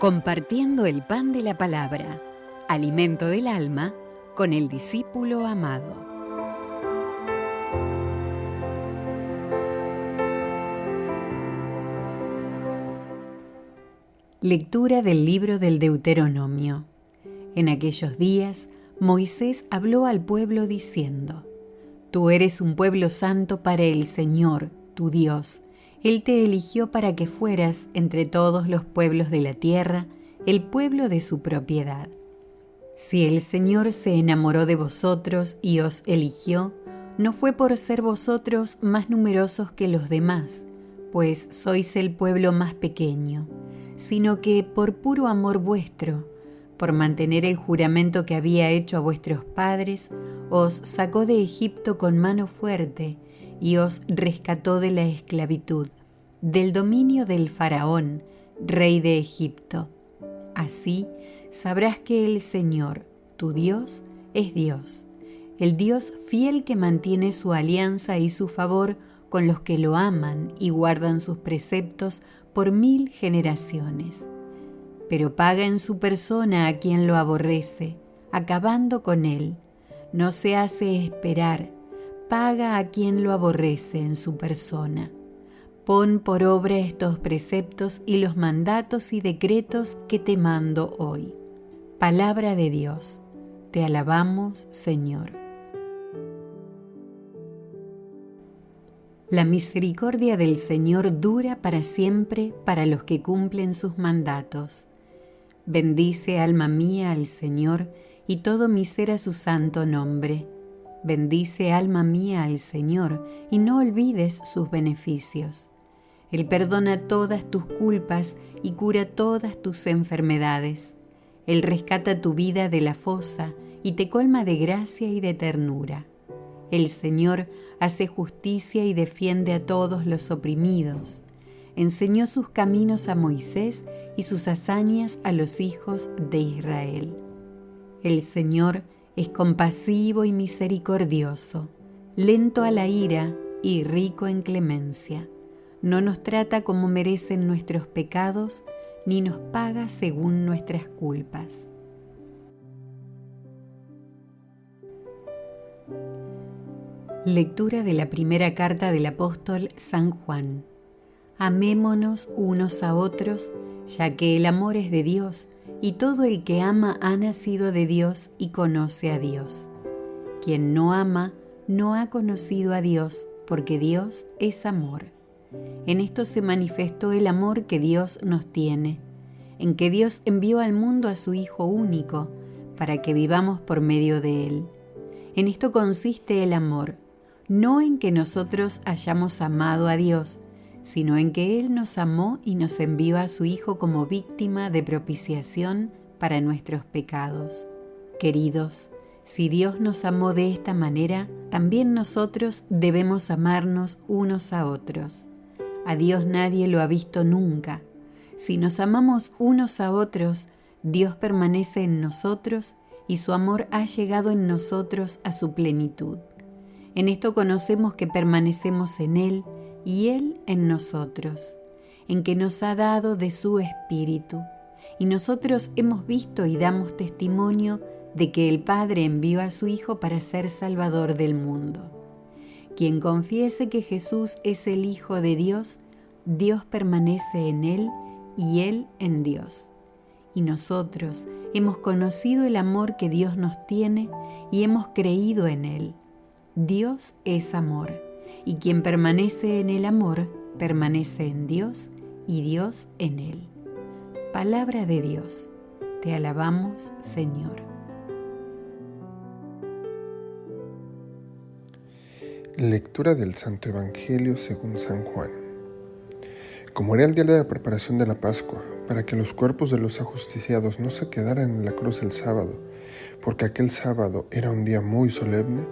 Compartiendo el pan de la palabra, alimento del alma, con el discípulo amado. Lectura del libro del Deuteronomio. En aquellos días, Moisés habló al pueblo diciendo: Tú eres un pueblo santo para el Señor, tu Dios. Él te eligió para que fueras, entre todos los pueblos de la tierra, el pueblo de su propiedad. Si el Señor se enamoró de vosotros y os eligió, no fue por ser vosotros más numerosos que los demás, pues sois el pueblo más pequeño, sino que por puro amor vuestro, por mantener el juramento que había hecho a vuestros padres, os sacó de Egipto con mano fuerte y os rescató de la esclavitud, del dominio del faraón, rey de Egipto. Así sabrás que el Señor, tu Dios, es Dios, el Dios fiel que mantiene su alianza y su favor con los que lo aman y guardan sus preceptos por 1000 generaciones. Pero paga en su persona a quien lo aborrece, acabando con él. No se hace esperar, paga a quien lo aborrece en su persona. Pon por obra estos preceptos y los mandatos y decretos que te mando hoy. Palabra de Dios. Te alabamos, Señor. La misericordia del Señor dura para siempre para los que cumplen sus mandatos. Bendice, alma mía, al Señor, y todo mi ser a su santo nombre. Bendice, alma mía, al Señor, y no olvides sus beneficios. Él perdona todas tus culpas y cura todas tus enfermedades. Él rescata tu vida de la fosa y te colma de gracia y de ternura. El Señor hace justicia y defiende a todos los oprimidos. Enseñó sus caminos a Moisés y sus hazañas a los hijos de Israel. El Señor es compasivo y misericordioso, lento a la ira y rico en clemencia. No nos trata como merecen nuestros pecados, ni nos paga según nuestras culpas. Lectura de la primera carta del apóstol San Juan. Amémonos unos a otros, ya que el amor es de Dios, y todo el que ama ha nacido de Dios y conoce a Dios. Quien no ama no ha conocido a Dios, porque Dios es amor. En esto se manifestó el amor que Dios nos tiene, en que Dios envió al mundo a su Hijo único, para que vivamos por medio de Él. En esto consiste el amor, no en que nosotros hayamos amado a Dios, sino en que Él nos amó y nos envió a su Hijo como víctima de propiciación para nuestros pecados. Queridos, si Dios nos amó de esta manera, también nosotros debemos amarnos unos a otros. A Dios nadie lo ha visto nunca. Si nos amamos unos a otros, Dios permanece en nosotros y su amor ha llegado en nosotros a su plenitud. En esto conocemos que permanecemos en Él y Él en nosotros, en que nos ha dado de su Espíritu. Y nosotros hemos visto y damos testimonio de que el Padre envió a su Hijo para ser Salvador del mundo. Quien confiese que Jesús es el Hijo de Dios, Dios permanece en Él y Él en Dios. Y nosotros hemos conocido el amor que Dios nos tiene y hemos creído en Él. Dios es amor, y quien permanece en el amor, permanece en Dios y Dios en Él. Palabra de Dios. Te alabamos, Señor. Lectura del Santo Evangelio según San Juan. Como era el día de la preparación de la Pascua, para que los cuerpos de los ajusticiados no se quedaran en la cruz el sábado, porque aquel sábado era un día muy solemne,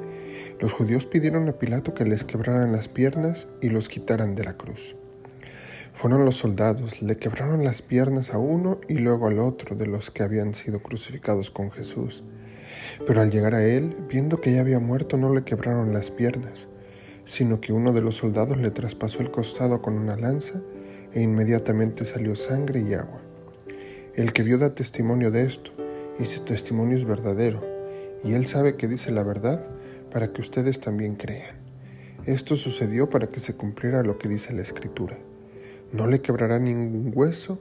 los judíos pidieron a Pilato que les quebraran las piernas y los quitaran de la cruz. Fueron los soldados, le quebraron las piernas a uno y luego al otro de los que habían sido crucificados con Jesús. Pero al llegar a él, viendo que ya había muerto, no le quebraron las piernas, sino que uno de los soldados le traspasó el costado con una lanza e inmediatamente salió sangre y agua. El que vio da testimonio de esto, y su testimonio es verdadero, y él sabe que dice la verdad para que ustedes también crean. Esto sucedió para que se cumpliera lo que dice la Escritura. No le quebrará ningún hueso,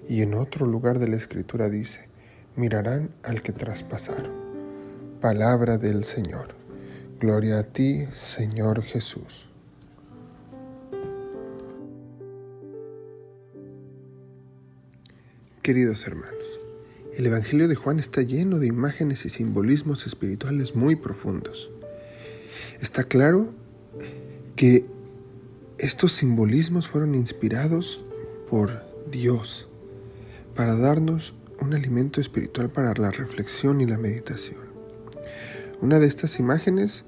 y en otro lugar de la Escritura dice, mirarán al que traspasaron. Palabra del Señor. Gloria a ti, Señor Jesús. Queridos hermanos, el Evangelio de Juan está lleno de imágenes y simbolismos espirituales muy profundos. Está claro que estos simbolismos fueron inspirados por Dios para darnos un alimento espiritual para la reflexión y la meditación. Una de estas imágenes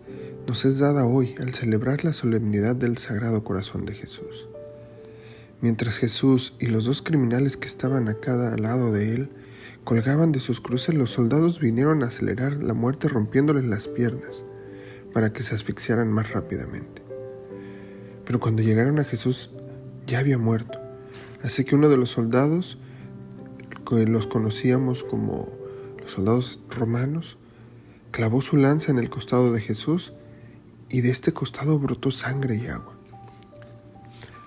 nos es dada hoy al celebrar la solemnidad del Sagrado Corazón de Jesús. Mientras Jesús y los dos criminales que estaban a cada lado de él colgaban de sus cruces, los soldados vinieron a acelerar la muerte rompiéndoles las piernas para que se asfixiaran más rápidamente. Pero cuando llegaron a Jesús ya había muerto, así que uno de los soldados, que los conocíamos como los soldados romanos, clavó su lanza en el costado de Jesús y de este costado brotó sangre y agua.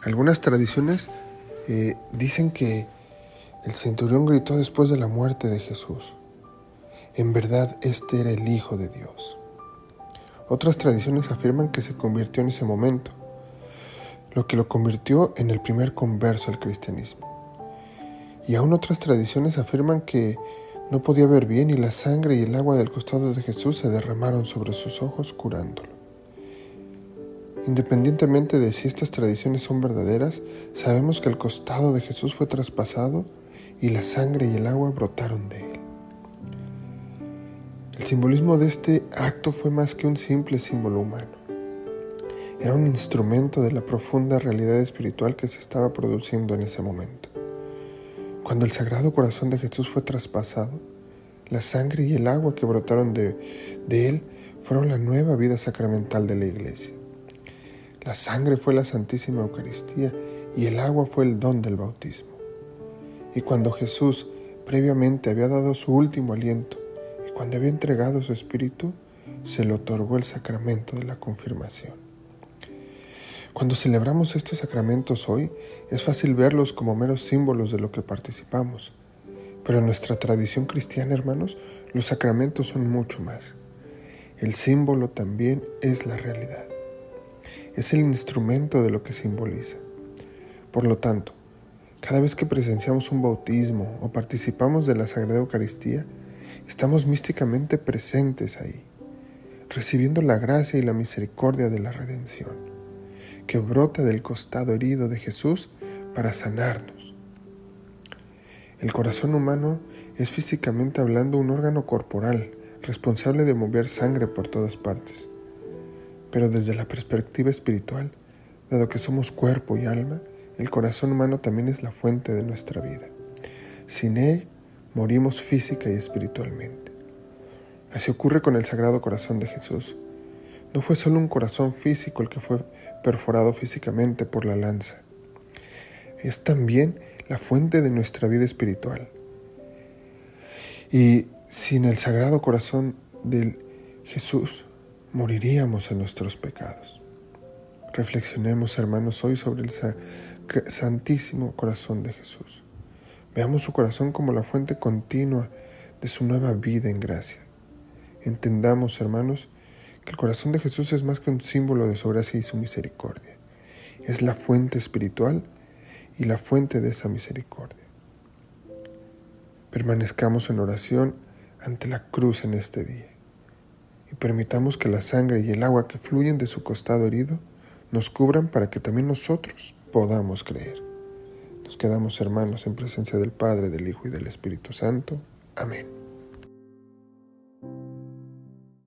Algunas tradiciones dicen que el centurión gritó después de la muerte de Jesús: en verdad, este era el Hijo de Dios. Otras tradiciones afirman que se convirtió en ese momento, lo que lo convirtió en el primer converso al cristianismo. Y aún otras tradiciones afirman que no podía ver bien y la sangre y el agua del costado de Jesús se derramaron sobre sus ojos, curándolo. Independientemente de si estas tradiciones son verdaderas, sabemos que el costado de Jesús fue traspasado y la sangre y el agua brotaron de él. El simbolismo de este acto fue más que un simple símbolo humano. Era un instrumento de la profunda realidad espiritual que se estaba produciendo en ese momento. Cuando el Sagrado Corazón de Jesús fue traspasado, la sangre y el agua que brotaron de él fueron la nueva vida sacramental de la Iglesia. La sangre fue la Santísima Eucaristía y el agua fue el don del bautismo. Y cuando Jesús previamente había dado su último aliento y cuando había entregado su espíritu, se le otorgó el sacramento de la confirmación. Cuando celebramos estos sacramentos hoy, es fácil verlos como meros símbolos de lo que participamos. Pero en nuestra tradición cristiana, hermanos, los sacramentos son mucho más. El símbolo también es la realidad. Es el instrumento de lo que simboliza. Por lo tanto, cada vez que presenciamos un bautismo o participamos de la Sagrada Eucaristía, estamos místicamente presentes ahí, recibiendo la gracia y la misericordia de la redención, que brota del costado herido de Jesús para sanarnos. El corazón humano es físicamente hablando un órgano corporal, responsable de mover sangre por todas partes. Pero desde la perspectiva espiritual, dado que somos cuerpo y alma, el corazón humano también es la fuente de nuestra vida. Sin él, morimos física y espiritualmente. Así ocurre con el Sagrado Corazón de Jesús. No fue solo un corazón físico el que fue perforado físicamente por la lanza. Es también la fuente de nuestra vida espiritual. Y sin el Sagrado Corazón de Jesús, moriríamos en nuestros pecados. Reflexionemos, hermanos, hoy sobre el Santísimo Corazón de Jesús. Veamos su corazón como la fuente continua de su nueva vida en gracia. Entendamos, hermanos, que el corazón de Jesús es más que un símbolo de su gracia y su misericordia. Es la fuente espiritual y la fuente de esa misericordia. Permanezcamos en oración ante la cruz en este día y permitamos que la sangre y el agua que fluyen de su costado herido nos cubran para que también nosotros podamos creer. Nos quedamos, hermanos, en presencia del Padre, del Hijo y del Espíritu Santo. Amén.